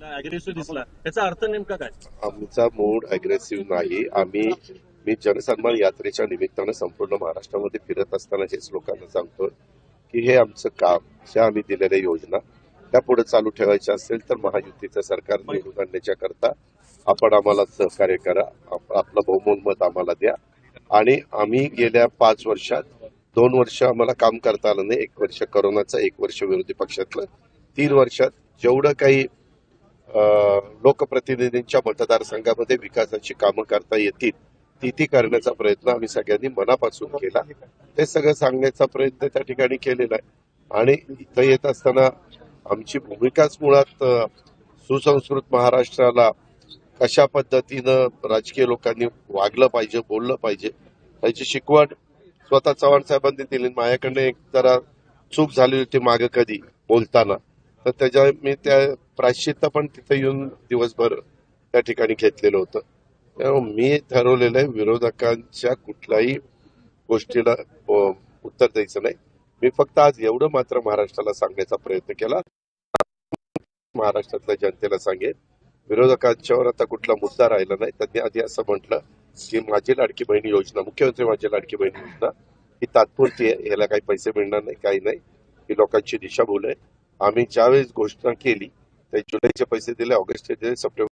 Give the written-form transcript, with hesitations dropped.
Aggressive दिसला, त्याचा अर्थ नेमका काय? आमचा मूड अग्रेसिव्ह नाही. मी जनसन्मान यात्रेच्या निमित्तानं संपूर्ण महाराष्ट्रामध्ये फिरत असताना हेच लोकांना सांगतो की हे आमचं काम, ज्या आम्ही दिलेल्या योजना त्या पुढे चालू ठेवायच्या असेल तर महायुतीचं सरकार निवडून आणण्याच्या करता आपण आम्हाला सहकार्य करा, आपलं बहुमोल मत आम्हाला द्या. आणि आम्ही गेल्या 5 वर्षात 2 वर्ष आम्हाला काम करता आलं नाही, 1 वर्ष करोनाचं, 1 वर्ष विरोधी पक्षातलं, 3 वर्षात जेवढं काही लोकप्रतिनिधींच्या मतदारसंघामध्ये विकासाची कामं करता येतील ती करण्याचा प्रयत्न आम्ही सगळ्यांनी मनापासून केला. ते सगळं सांगण्याचा प्रयत्न त्या ठिकाणी केलेला आहे. आणि इथं येत असताना आमची भूमिकाच मुळात सुसंस्कृत महाराष्ट्राला कशा पद्धतीनं राजकीय लोकांनी वागलं पाहिजे, बोललं पाहिजे याची शिकवण स्वतः चव्हाण साहेबांनी दिली. माझ्याकडनं एक जरा चूक झाली होती मागे कधी बोलताना, तर त्याच्या मी त्या प्रायश्चित्त पण तिथे येऊन दिवसभर त्या ठिकाणी घेतलेलं होतं. त्यामुळे मी ठरवलेलं आहे विरोधकांच्या कुठल्याही गोष्टीला उत्तर द्यायचं नाही. मी फक्त आज एवढं मात्र महाराष्ट्राला सांगण्याचा प्रयत्न केला, महाराष्ट्रातल्या जनतेला सांगेन विरोधकांच्यावर आता कुठला मुद्दा राहिला नाही. त्यांनी आधी असं म्हटलं की माझी लाडकी बहीण योजना, मुख्यमंत्री माझी लाडकी बहीण योजना ही तात्पुरती आहे, याला काही पैसे मिळणार नाही, काही नाही, ही लोकांची दिशाभूल आहे. आम्ही ज्यावेळेस घोषणा केली त्या जुलैचे पैसे दिले, ऑगस्टचे दिले, सप्टेंबर